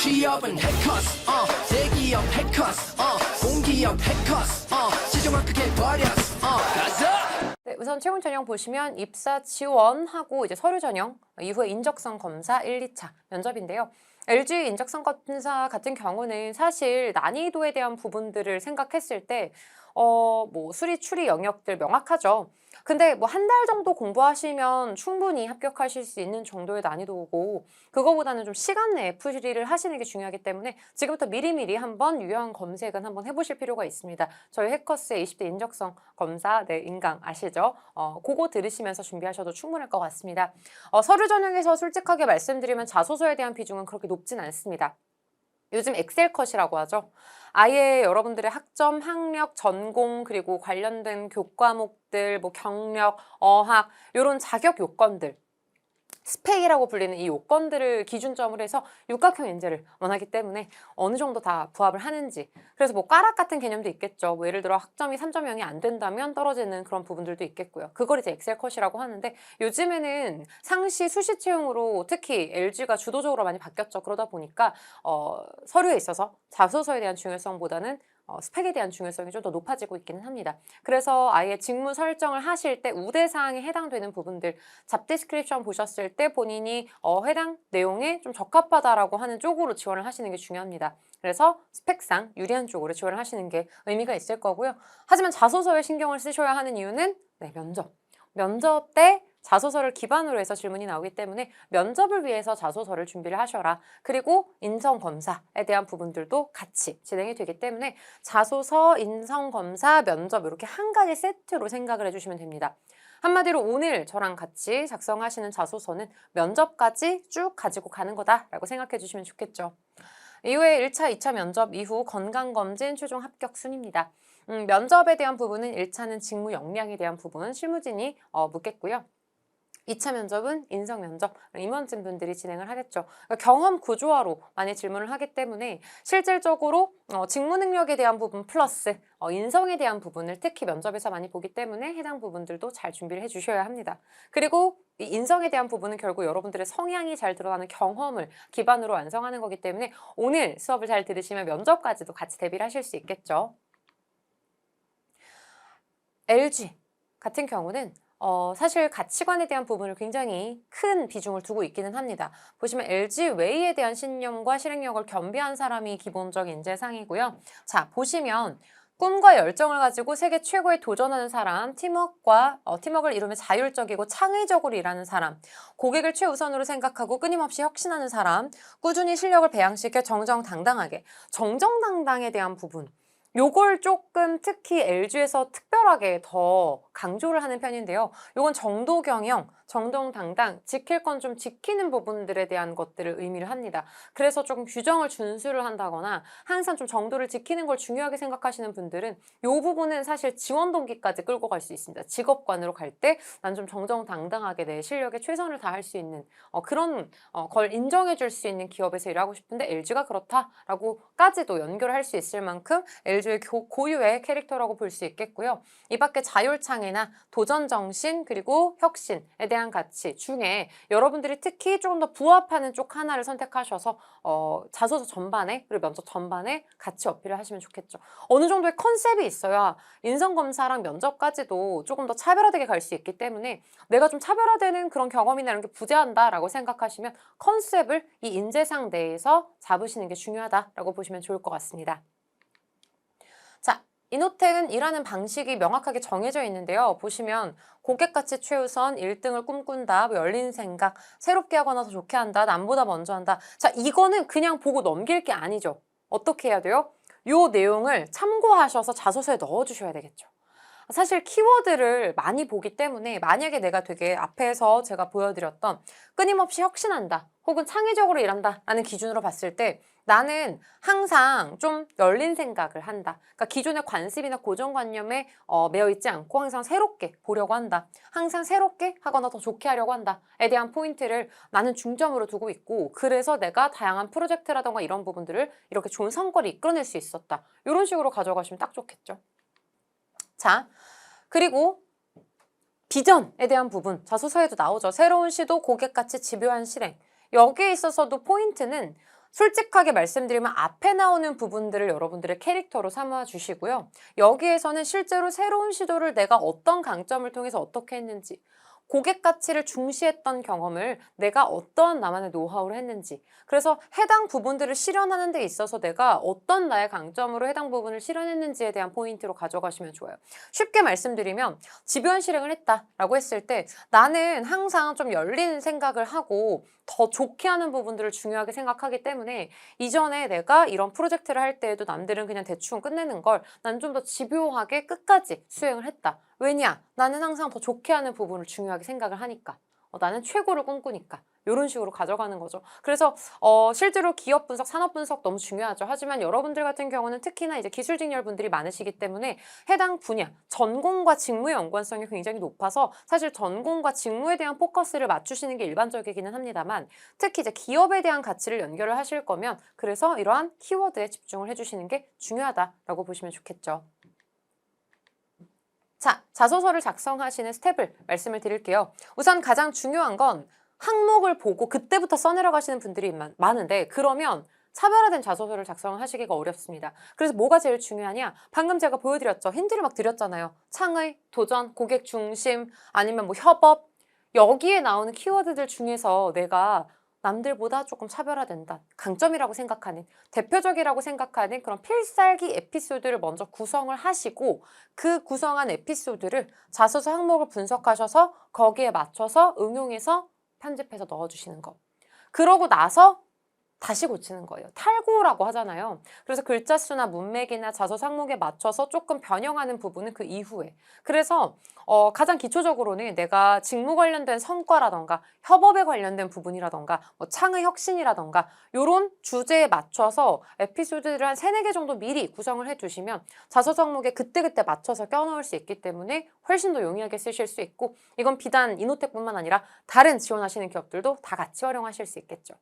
취업은 해커스 대기업 해커스 공기업 해커스 시정을 크게 버렸어 가자. 네, 우선 채용 전형 보시면 입사 지원하고 이제 서류 전형 이후에 인적성 검사 1, 2차 면접인데요. LG 인적성 검사 같은 경우는 사실 난이도에 대한 부분들을 생각했을 때 뭐 수리 추리 영역들 명확하죠. 근데 뭐 한 달 정도 공부하시면 충분히 합격하실 수 있는 정도의 난이도고 그거보다는 좀 시간 내에 풀이를 하시는 게 중요하기 때문에 지금부터 미리미리 한번 유형 검색은 한번 해보실 필요가 있습니다. 저희 해커스의 20대 인적성 검사 인강 아시죠? 그거 들으시면서 준비하셔도 충분할 것 같습니다. 서류 전형에서 솔직하게 말씀드리면 자소서에 대한 비중은 그렇게 높진 않습니다. 요즘 엑셀 컷이라고 하죠. 아예 여러분들의 학점, 학력, 전공 그리고 관련된 교과목들, 뭐 경력, 어학 이런 자격 요건들 스펙이라고 불리는 이 요건들을 기준점으로 해서 육각형 인재를 원하기 때문에 어느 정도 다 부합을 하는지 그래서 뭐 꽈락 같은 개념도 있겠죠. 뭐 예를 들어 학점이 3.0이 안 된다면 떨어지는 그런 부분들도 있겠고요. 그걸 이제 엑셀 컷이라고 하는데 요즘에는 상시 수시 채용으로 특히 LG가 주도적으로 많이 바뀌었죠. 그러다 보니까 서류에 있어서 자소서에 대한 중요성보다는 스펙에 대한 중요성이 좀 더 높아지고 있기는 합니다. 그래서 아예 직무 설정을 하실 때 우대사항에 해당되는 부분들 잡디스크립션 보셨을 때 본인이 해당 내용에 좀 적합하다라고 하는 쪽으로 지원을 하시는 게 중요합니다. 그래서 스펙상 유리한 쪽으로 지원을 하시는 게 의미가 있을 거고요. 하지만 자소서에 신경을 쓰셔야 하는 이유는 면접 때 자소서를 기반으로 해서 질문이 나오기 때문에 면접을 위해서 자소서를 준비를 하셔라. 그리고 인성검사에 대한 부분들도 같이 진행이 되기 때문에 자소서, 인성검사, 면접 이렇게 한 가지 세트로 생각을 해주시면 됩니다. 한마디로 오늘 저랑 같이 작성하시는 자소서는 면접까지 쭉 가지고 가는 거다라고 생각해 주시면 좋겠죠. 이후에 1차, 2차 면접 이후 건강검진 최종 합격 순입니다. 면접에 대한 부분은 1차는 직무 역량에 대한 부분 실무진이 묻겠고요. 2차 면접은 인성 면접, 임원진 분들이 진행을 하겠죠. 그러니까 경험 구조화로 많이 질문을 하기 때문에 실질적으로 직무 능력에 대한 부분 플러스 인성에 대한 부분을 특히 면접에서 많이 보기 때문에 해당 부분들도 잘 준비를 해주셔야 합니다. 그리고 이 인성에 대한 부분은 결국 여러분들의 성향이 잘 드러나는 경험을 기반으로 완성하는 거기 때문에 오늘 수업을 잘 들으시면 면접까지도 같이 대비를 하실 수 있겠죠. LG 같은 경우는 사실 가치관에 대한 부분을 굉장히 큰 비중을 두고 있기는 합니다. 보시면 LG 웨이에 대한 신념과 실행력을 겸비한 사람이 기본적인 인재상이고요. 자, 보시면 꿈과 열정을 가지고 세계 최고에 도전하는 사람, 팀워크를 이루며 자율적이고 창의적으로 일하는 사람, 고객을 최우선으로 생각하고 끊임없이 혁신하는 사람, 꾸준히 실력을 배양시켜 정정당당에 대한 부분, 요걸 조금 특히 LG에서 특별하게 더 강조를 하는 편인데요. 요건 정도경영, 정정당당, 지킬 건 좀 지키는 부분들에 대한 것들을 의미를 합니다. 그래서 조금 규정을 준수를 한다거나 항상 좀 정도를 지키는 걸 중요하게 생각하시는 분들은 요 부분은 사실 지원 동기까지 끌고 갈 수 있습니다. 직업관으로 갈 때 난 좀 정정당당하게 내 실력에 최선을 다할 수 있는 그런 걸 인정해 줄 수 있는 기업에서 일하고 싶은데 LG가 그렇다라고까지도 연결할 수 있을 만큼 LG의 고유의 캐릭터라고 볼 수 있겠고요. 이 밖에 자율창의나 도전정신 그리고 혁신에 대한 가치 중에 여러분들이 특히 조금 더 부합하는 쪽 하나를 선택하셔서 자소서 전반에 그리고 면접 전반에 같이 어필을 하시면 좋겠죠. 어느 정도의 컨셉이 있어야 인성검사랑 면접까지도 조금 더 차별화되게 갈 수 있기 때문에 내가 좀 차별화되는 그런 경험이나 이런 게 부재한다라고 생각하시면 컨셉을 이 인재상 내에서 잡으시는 게 중요하다라고 보시면 좋을 것 같습니다. 자, 이노텍은 일하는 방식이 명확하게 정해져 있는데요. 보시면 고객가치 최우선, 1등을 꿈꾼다, 뭐 열린 생각, 새롭게 하거나 더 좋게 한다, 남보다 먼저 한다. 자, 이거는 그냥 보고 넘길 게 아니죠. 어떻게 해야 돼요? 요 내용을 참고하셔서 자소서에 넣어주셔야 되겠죠. 사실 키워드를 많이 보기 때문에 만약에 내가 되게 앞에서 제가 보여드렸던 끊임없이 혁신한다 혹은 창의적으로 일한다 라는 기준으로 봤을 때 나는 항상 좀 열린 생각을 한다. 그러니까 기존의 관습이나 고정관념에 매여 있지 않고 항상 새롭게 보려고 한다. 항상 새롭게 하거나 더 좋게 하려고 한다에 대한 포인트를 나는 중점으로 두고 있고 그래서 내가 다양한 프로젝트라던가 이런 부분들을 이렇게 좋은 성과를 이끌어낼 수 있었다. 이런 식으로 가져가시면 딱 좋겠죠. 자, 그리고 비전에 대한 부분, 자소서에도 나오죠. 새로운 시도, 고객가치, 집요한 실행. 여기에 있어서도 포인트는 솔직하게 말씀드리면 앞에 나오는 부분들을 여러분들의 캐릭터로 삼아 주시고요. 여기에서는 실제로 새로운 시도를 내가 어떤 강점을 통해서 어떻게 했는지, 고객 가치를 중시했던 경험을 내가 어떤 나만의 노하우를 했는지, 그래서 해당 부분들을 실현하는 데 있어서 내가 어떤 나의 강점으로 해당 부분을 실현했는지에 대한 포인트로 가져가시면 좋아요. 쉽게 말씀드리면 지변 실행을 했다라고 했을 때 나는 항상 좀 열린 생각을 하고 더 좋게 하는 부분들을 중요하게 생각하기 때문에 이전에 내가 이런 프로젝트를 할 때에도 남들은 그냥 대충 끝내는 걸 난 좀 더 집요하게 끝까지 수행을 했다. 왜냐? 나는 항상 더 좋게 하는 부분을 중요하게 생각을 하니까. 나는 최고를 꿈꾸니까. 이런 식으로 가져가는 거죠. 그래서 실제로 기업 분석, 산업 분석 너무 중요하죠. 하지만 여러분들 같은 경우는 특히나 이제 기술 직렬 분들이 많으시기 때문에 해당 분야, 전공과 직무의 연관성이 굉장히 높아서 사실 전공과 직무에 대한 포커스를 맞추시는 게 일반적이기는 합니다만 특히 이제 기업에 대한 가치를 연결을 하실 거면 그래서 이러한 키워드에 집중을 해주시는 게 중요하다라고 보시면 좋겠죠. 자, 자소서를 작성하시는 스텝을 말씀을 드릴게요. 우선 가장 중요한 건 항목을 보고 그때부터 써내려가시는 분들이 많은데 그러면 차별화된 자소서를 작성하시기가 어렵습니다. 그래서 뭐가 제일 중요하냐? 방금 제가 보여드렸죠. 힌트를 막 드렸잖아요. 창의, 도전, 고객 중심, 아니면 뭐 협업. 여기에 나오는 키워드들 중에서 내가 남들보다 조금 차별화된다. 강점이라고 생각하는, 대표적이라고 생각하는 그런 필살기 에피소드를 먼저 구성을 하시고 그 구성한 에피소드를 자소서 항목을 분석하셔서 거기에 맞춰서 응용해서 편집해서 넣어주시는 거. 그러고 나서 다시 고치는 거예요. 탈고라고 하잖아요. 그래서 글자 수나 문맥이나 자소서 항목에 맞춰서 조금 변형하는 부분은 그 이후에. 그래서 가장 기초적으로는 내가 직무 관련된 성과라던가 협업에 관련된 부분이라던가 뭐 창의 혁신이라던가 이런 주제에 맞춰서 에피소드를 한 3-4개 정도 미리 구성을 해두시면 자소서 항목에 그때그때 맞춰서 껴넣을 수 있기 때문에 훨씬 더 용이하게 쓰실 수 있고 이건 비단 이노텍뿐만 아니라 다른 지원하시는 기업들도 다 같이 활용하실 수 있겠죠.